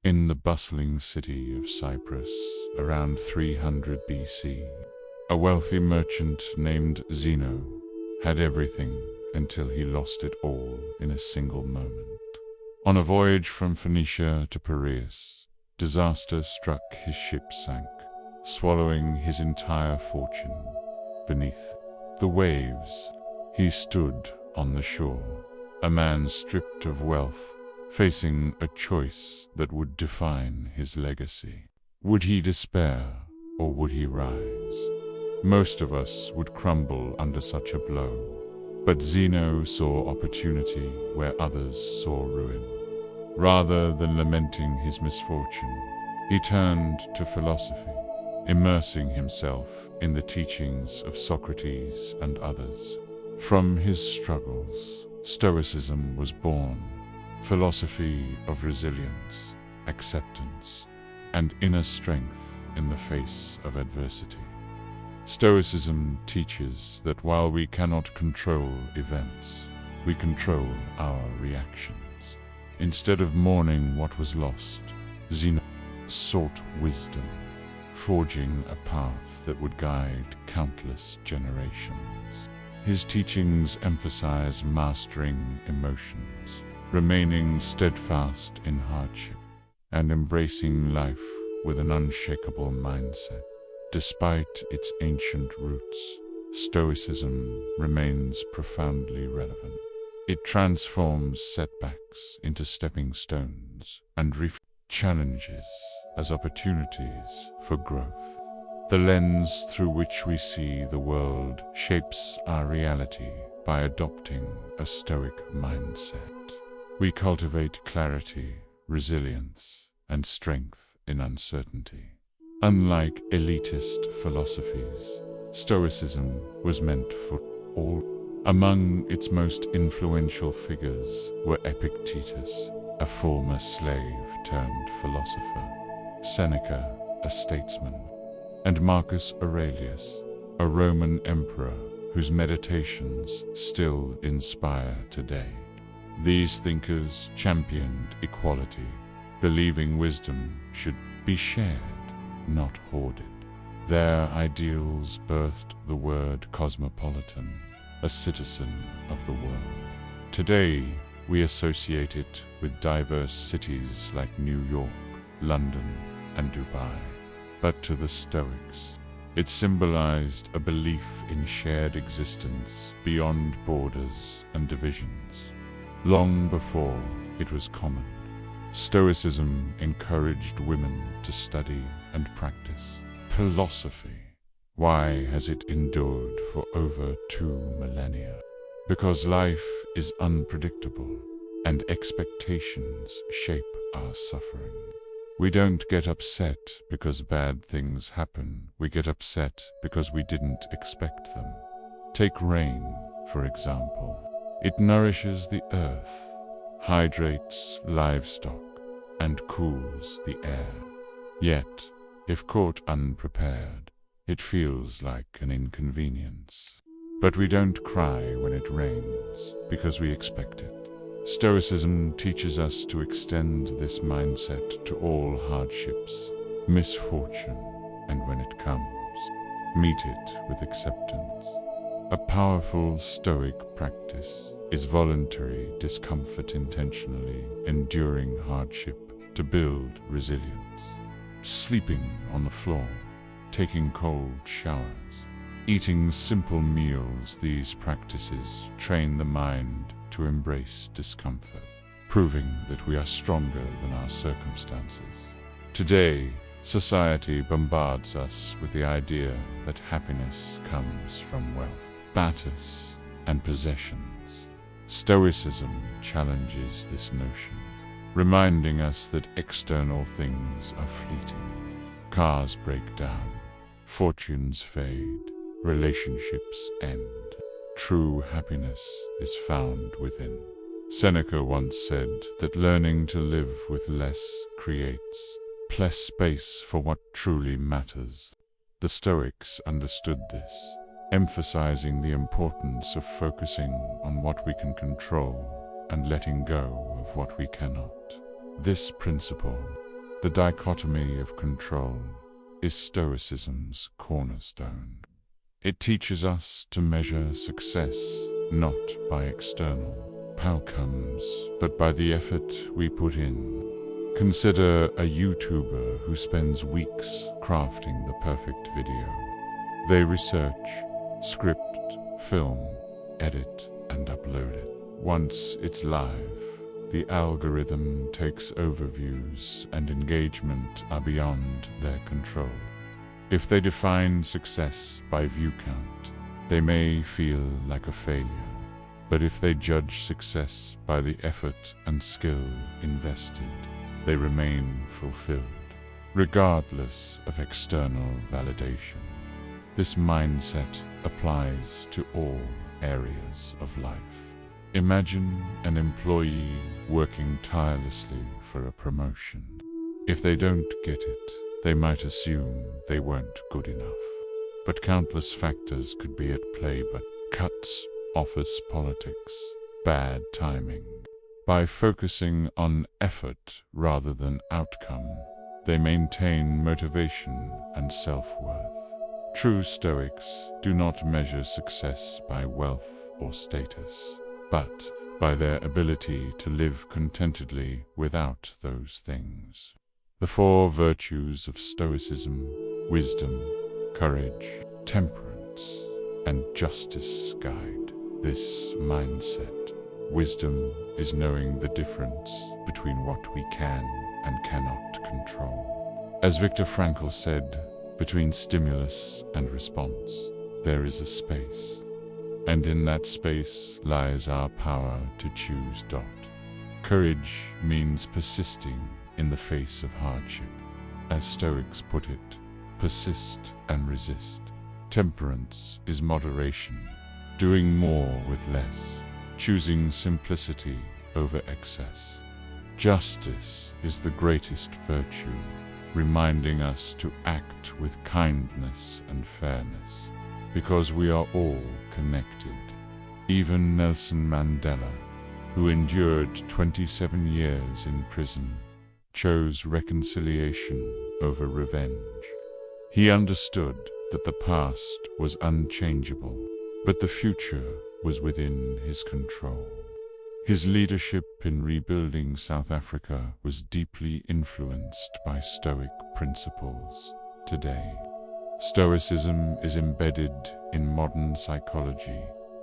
In the bustling city of Cyprus, around 300 BC, a wealthy merchant named Zeno had everything until he lost it all in a single moment. On a voyage from Phoenicia to Piraeus, disaster struck. His ship sank, swallowing his entire fortune. Beneath the waves, he stood on the shore, a man stripped of wealth, facing a choice that would define his legacy. Would he despair, or would he rise? Most of us would crumble under such a blow, but Zeno saw opportunity where others saw ruin. Rather than lamenting his misfortune, he turned to philosophy, immersing himself in the teachings of Socrates and others. From his struggles, Stoicism was born, philosophy of resilience, acceptance, and inner strength in the face of adversity. Stoicism teaches that while we cannot control events, we control our reactions. Instead of mourning what was lost, Zeno sought wisdom, forging a path that would guide countless generations. His teachings emphasize mastering emotions, remaining steadfast in hardship, and embracing life with an unshakable mindset. Despite its ancient roots, Stoicism remains profoundly relevant. It transforms setbacks into stepping stones and challenges as opportunities for growth. The lens through which we see the world shapes our reality by adopting a Stoic mindset. We cultivate clarity, resilience, and strength in uncertainty. Unlike elitist philosophies, Stoicism was meant for all. Among its most influential figures were Epictetus, a former slave turned philosopher, Seneca, a statesman, and Marcus Aurelius, a Roman emperor whose meditations still inspire today. These thinkers championed equality, believing wisdom should be shared, not hoarded. Their ideals birthed the word cosmopolitan, a citizen of the world. Today, we associate it with diverse cities like New York, London, and Dubai. But to the Stoics, it symbolized a belief in shared existence beyond borders and divisions. Long before it was common, Stoicism encouraged women to study and practice philosophy. Why has it endured for over 2 millennia? Because life is unpredictable, and expectations shape our suffering. We don't get upset because bad things happen. We get upset because we didn't expect them. Take rain, for example. It nourishes the earth, hydrates livestock, and cools the air. Yet, if caught unprepared, it feels like an inconvenience. But we don't cry when it rains, because we expect it. Stoicism teaches us to extend this mindset to all hardships, misfortune, and when it comes, meet it with acceptance. A powerful Stoic practice is voluntary discomfort, intentionally enduring hardship to build resilience. Sleeping on the floor, taking cold showers, eating simple meals, these practices train the mind to embrace discomfort, proving that we are stronger than our circumstances. Today, society bombards us with the idea that happiness comes from wealth, status, and possessions. Stoicism challenges this notion, reminding us that external things are fleeting. Cars break down, fortunes fade, relationships end. True happiness is found within. Seneca once said that learning to live with less creates less space for what truly matters. The Stoics understood this, emphasizing the importance of focusing on what we can control and letting go of what we cannot. This principle The dichotomy of control is Stoicism's cornerstone. It teaches us to measure success not by external outcomes, but by the effort we put in. Consider a YouTuber who spends weeks crafting the perfect video. They research, script, film, edit, and upload it. Once it's live, the algorithm takes overviews and engagement are beyond their control. If they define success by view count, they may feel like a failure. But if they judge success by the effort and skill invested, they remain fulfilled, regardless of external validation. This mindset applies to all areas of life. Imagine an employee working tirelessly for a promotion. If they don't get it, they might assume they weren't good enough. But countless factors could be at play, but cuts, office politics, bad timing. By focusing on effort rather than outcome, they maintain motivation and self-worth. True Stoics do not measure success by wealth or status, but by their ability to live contentedly without those things. The four virtues of Stoicism, wisdom, courage, temperance, and justice guide this mindset. Wisdom is knowing the difference between what we can and cannot control. As Viktor Frankl said, between stimulus and response, there is a space, and in that space lies our power to choose. Courage means persisting in the face of hardship. As Stoics put it, persist and resist. Temperance is moderation, doing more with less, choosing simplicity over excess. Justice is the greatest virtue, reminding us to act with kindness and fairness, because we are all connected. Even Nelson Mandela, who endured 27 years in prison, chose reconciliation over revenge. He understood that the past was unchangeable, but the future was within his control. His leadership in rebuilding South Africa was deeply influenced by Stoic principles. Today, Stoicism is embedded in modern psychology,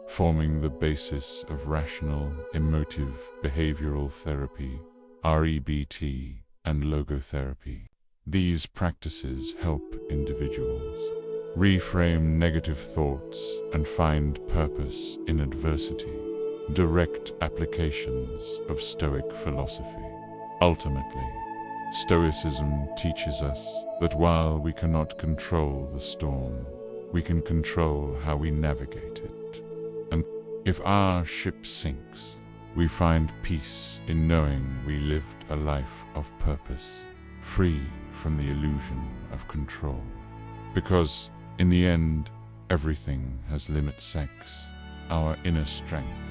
forming the basis of rational, emotive, behavioral therapy, REBT, and logotherapy. These practices help individuals reframe negative thoughts and find purpose in adversity. Direct applications of Stoic philosophy. Ultimately, Stoicism teaches us that while we cannot control the storm, we can control how we navigate it. And if our ship sinks, we find peace in knowing we lived a life of purpose, free from the illusion of control. Because, in the end, everything has limit sex, our inner strength.